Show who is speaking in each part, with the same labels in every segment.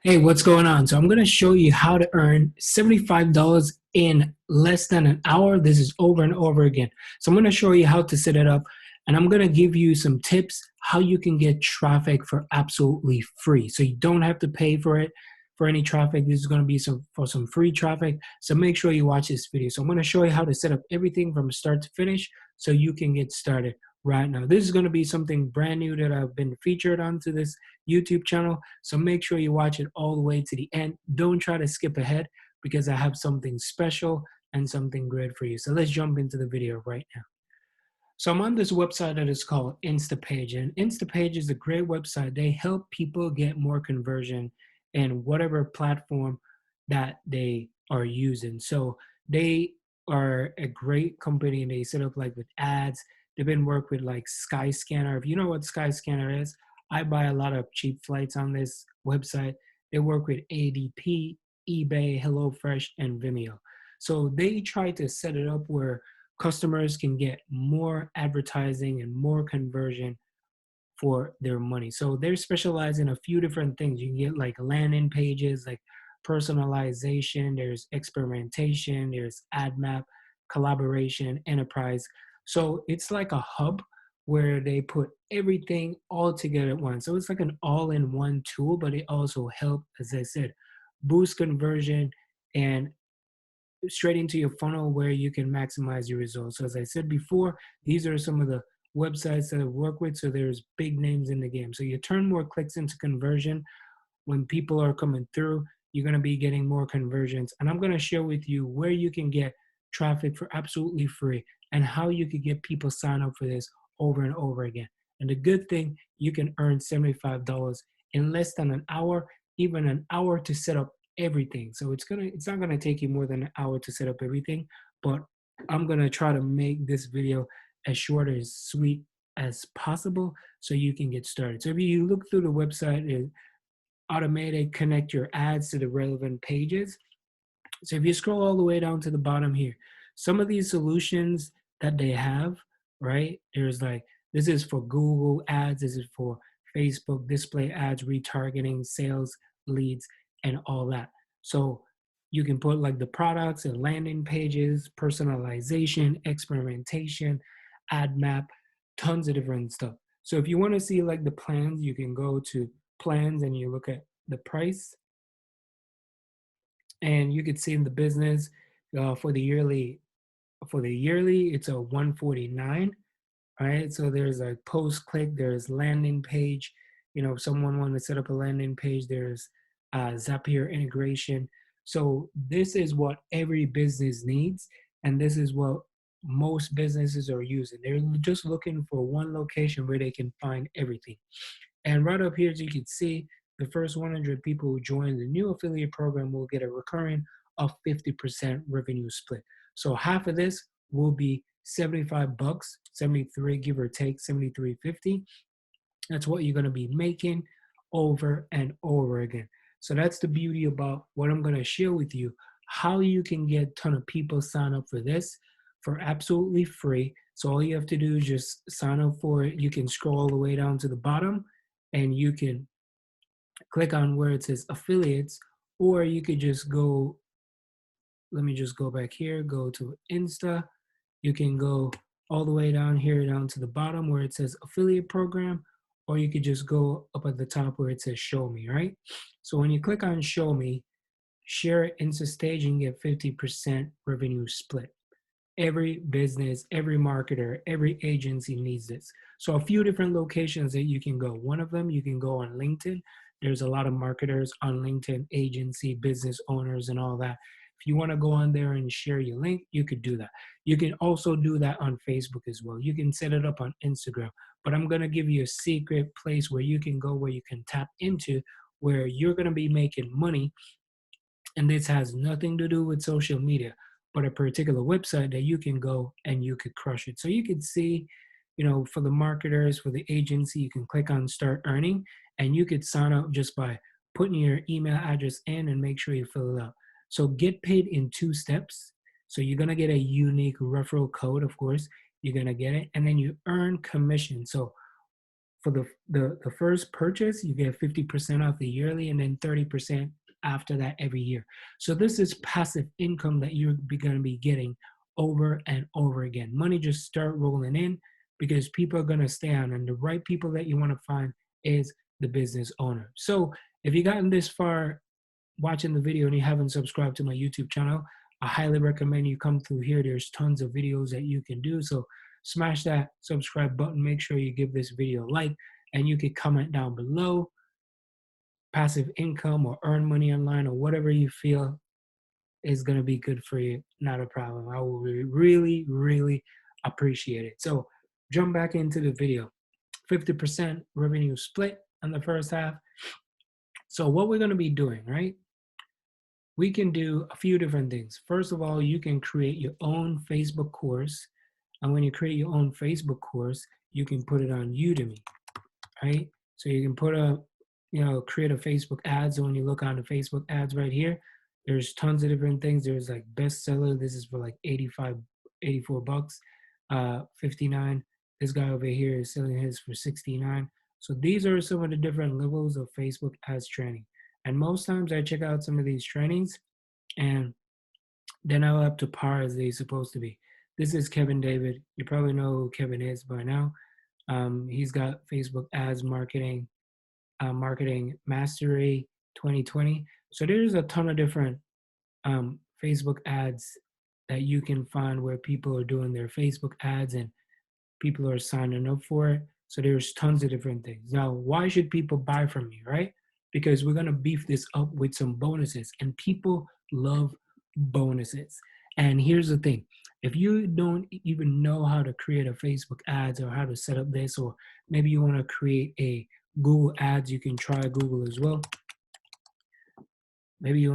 Speaker 1: Hey, what's going on? So I'm going to show you how to earn $75 in less than an hour. This is over and over again. So I'm going to show you how to set it up, and I'm going to give you some tips how you can get traffic for absolutely free. So you don't have to pay for it for any traffic. This is going to be for some free traffic. So make sure you watch this video. So I'm going to show you how to set up everything from start to finish so you can get started right now. This is going to be something brand new that I've been featured onto this YouTube channel. So make sure you watch it all the way to the end. Don't try to skip ahead because I have something special and something great for you. So let's jump into the video right now. So I'm on this website that is called Instapage, and Instapage is a great website. They help people get more conversion in whatever platform that they are using. So they are a great company, and they set up like with ads. They've been worked with like Skyscanner. If you know what Skyscanner is, I buy a lot of cheap flights on this website. They work with ADP, eBay, HelloFresh, and Vimeo. So they try to set it up where customers can get more advertising and more conversion for their money. So they're specialized in a few different things. You can get like landing pages, like personalization, there's experimentation, there's ad map, collaboration, enterprise. So it's like a hub where they put everything all together at once. So it's like an all-in-one tool, but it also helps, as I said, boost conversion and straight into your funnel where you can maximize your results. So as I said before, these are some of the websites that I work with. So there's big names in the game. So you turn more clicks into conversion. When people are coming through, you're going to be getting more conversions. And I'm going to share with you where you can get traffic for absolutely free and how you could get people sign up for this over and over again. And the good thing, you can earn $75 in less than an hour, even an hour to set up everything. So it's not gonna take you more than an hour to set up everything, but I'm gonna try to make this video as short and sweet as possible so you can get started. So if you look through the website, it automated connect your ads to the relevant pages. So if you scroll all the way down to the bottom here, some of these solutions that they have, right? There's like, this is for Google ads, this is for Facebook display ads, retargeting, sales leads, and all that. So you can put like the products and landing pages, personalization, experimentation, ad map, tons of different stuff. So if you want to see like the plans, you can go to plans and you look at the price, and you could see in the business for the yearly it's a 149, right? So there's a post click, there's landing page. If someone wanted to set up a landing page, there's Zapier integration. So this is what every business needs, and this is what most businesses are using. They're just looking for one location where they can find everything. And right up here, as you can see, the first 100 people who join the new affiliate program will get a recurring of 50% revenue split. So half of this will be 75 bucks, 73 give or take, 73.50. That's what you're going to be making over and over again. So that's the beauty about what I'm going to share with you, how you can get a ton of people sign up for this for absolutely free. So all you have to do is just sign up for it. You can scroll all the way down to the bottom and you can click on where it says affiliates, or you could just go, let me just go back here, go to Insta. You can go all the way down here, down to the bottom where it says affiliate program, or you could just go up at the top where it says show me, right? So when you click on show me, share Insta stage and get 50% revenue split. Every business, every marketer, every agency needs this. So a few different locations that you can go. One of them, you can go on LinkedIn. There's a lot of marketers on LinkedIn, agency, business owners, and all that. If you want to go on there and share your link, you could do that. You can also do that on Facebook as well. You can set it up on Instagram. But I'm going to give you a secret place where you can go, where you can tap into, where you're going to be making money. And this has nothing to do with social media, but a particular website that you can go and you could crush it. So you can see, for the marketers, for the agency, you can click on start earning, and you could sign up just by putting your email address in and make sure you fill it out. So get paid in 2 steps. So you're going to get a unique referral code, of course, you're going to get it, and then you earn commission. So for the first purchase, you get 50% off the yearly and then 30% after that every year. So this is passive income that you're going to be getting over and over again. Money just start rolling in because people are going to stay on, and the right people that you want to find is the business owner. So if you gotten this far watching the video and you haven't subscribed to my YouTube channel, I highly recommend you come through here. There's tons of videos that you can do. So smash that subscribe button. Make sure you give this video a like, and you can comment down below passive income or earn money online or whatever you feel is going to be good for you. Not a problem. I will really, really appreciate it. So jump back into the video. 50% revenue split on the first half. So what we're going to be doing, right? We can do a few different things. First of all, you can create your own Facebook course. And when you create your own Facebook course, you can put it on Udemy, right? So you can put a, create a Facebook ad. So when you look on the Facebook ads right here, there's tons of different things. There's like bestseller. This is for like 85, 84 bucks, 59. This guy over here is selling his for 69. So these are some of the different levels of Facebook ads training. And most times I check out some of these trainings and they're not up to par as they're supposed to be. This is Kevin David. You probably know who Kevin is by now. He's got Facebook ads marketing, marketing mastery 2020. So there's a ton of different Facebook ads that you can find where people are doing their Facebook ads and people are signing up for it. So there's tons of different things. Now, why should people buy from me, right? Because we're gonna beef this up with some bonuses, and people love bonuses. And here's the thing: if you don't even know how to create a Facebook ads or how to set up this, or maybe you want to create a Google ads, you can try Google as well. Maybe you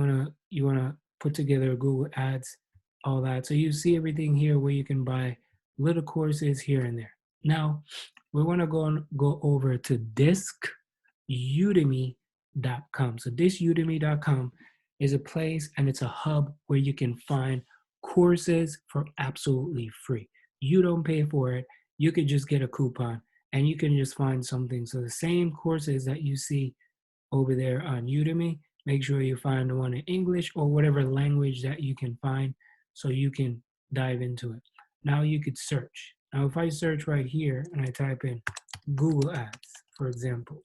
Speaker 1: wanna put together Google ads, all that. So you see everything here where you can buy little courses here and there. Now we want to go over to discudemy.com. So disudemy.com is a place and it's a hub where you can find courses for absolutely free. You don't pay for it. You could just get a coupon and you can just find something. So the same courses that you see over there on Udemy, make sure you find the one in English or whatever language that you can find so you can dive into it. Now you could search. Now if I search right here and I type in Google Ads, for example,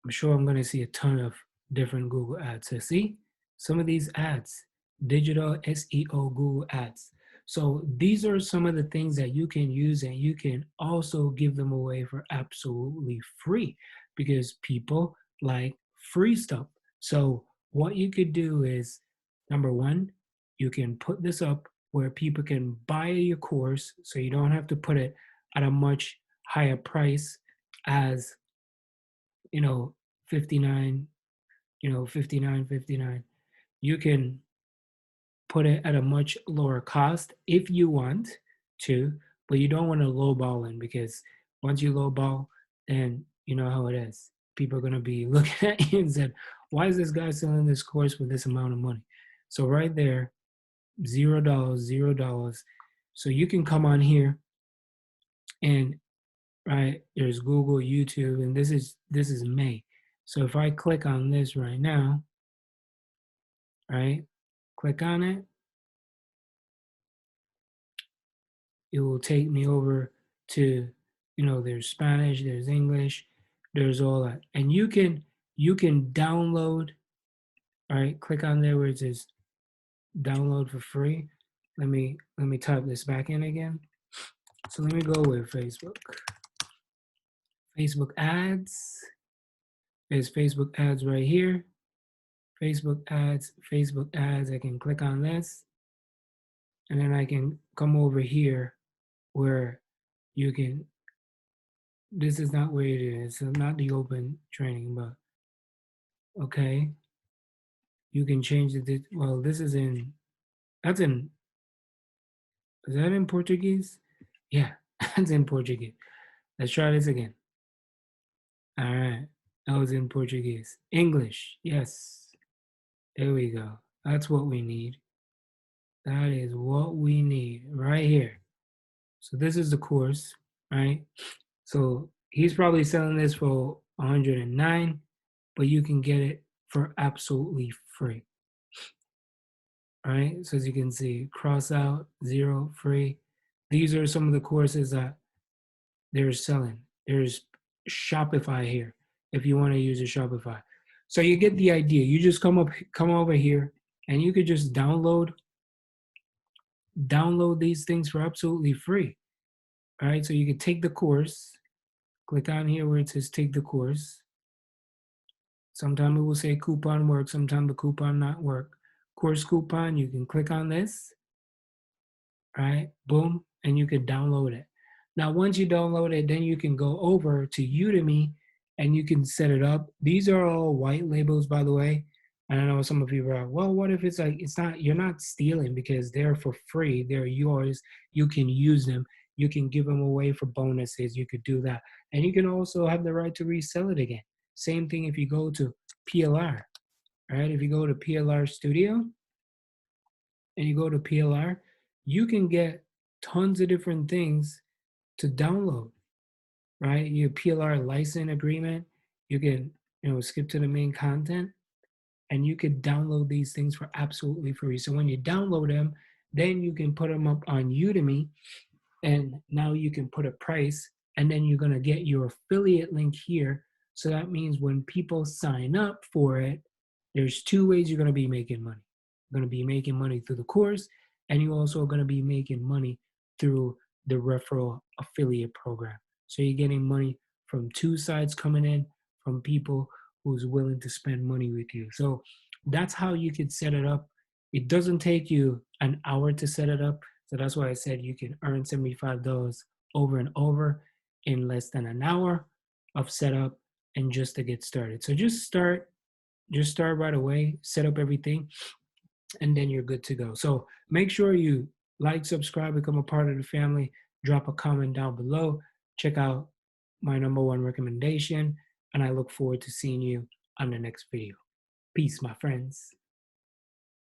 Speaker 1: I'm sure I'm going to see a ton of different Google Ads. So see, some of these ads, digital SEO Google Ads. So these are some of the things that you can use, and you can also give them away for absolutely free because people like free stuff. So what you could do is, number one, you can put this up where people can buy your course so you don't have to put it at a much higher price as 59, 59.59. You can put it at a much lower cost if you want to, but you don't want to lowball in, because once you lowball, then you know how it is. People are going to be looking at you and said, why is this guy selling this course for this amount of money? So right there, $0, $0. So you can come on here and right there's Google, YouTube, and this is May. So if I click on this right now, right, click on it, it will take me over to, there's Spanish, there's English, there's all that. And you can download, all right, click on there where it says download for free. Let me type this back in again. So let me go with Facebook. Facebook ads. There's Facebook ads right here. Facebook ads, Facebook ads. I can click on this. And then I can come over here where you can, this is not where it is. So not the open training, but okay. You can change it. Well, this is in, that's in, is that in Portuguese? Yeah, that's in Portuguese. Let's try this again. All right, that was in Portuguese. English, yes. There we go. That's what we need. That is what we need right here. So this is the course, right? So he's probably selling this for 109, but you can get it for absolutely free. All right. So as you can see, cross out, zero, free. These are some of the courses that they're selling. There's Shopify here if you want to use a Shopify. So you get the idea. You just come over here and you could just download these things for absolutely free. All right. So you can take the course, click on here where it says take the course. Sometimes it will say coupon work, sometimes the coupon not work. Course coupon, you can click on this, right? Boom, and you can download it. Now, once you download it, then you can go over to Udemy and you can set it up. These are all white labels, by the way. And I know some of you are, well, what if it's like, it's not, you're not stealing because they're for free. They're yours. You can use them. You can give them away for bonuses. You could do that. And you can also have the right to resell it again. Same thing if you go to PLR, right? If you go to PLR Studio and you go to PLR, you can get tons of different things to download, right? Your PLR license agreement, you can, skip to the main content and you could download these things for absolutely free. So when you download them, then you can put them up on Udemy and now you can put a price and then you're going to get your affiliate link here. So that means when people sign up for it, there's two ways you're going to be making money. You're going to be making money through the course, and you also are going to be making money through the referral affiliate program. So you're getting money from two sides coming in from people who's willing to spend money with you. So that's how you could set it up. It doesn't take you an hour to set it up. So that's why I said you can earn $75 over and over in less than an hour of setup and just to get started. So just start right away, set up everything, and then you're good to go. So make sure you like, subscribe, become a part of the family, drop a comment down below, check out my #1 recommendation, and I look forward to seeing you on the next video. Peace, my friends.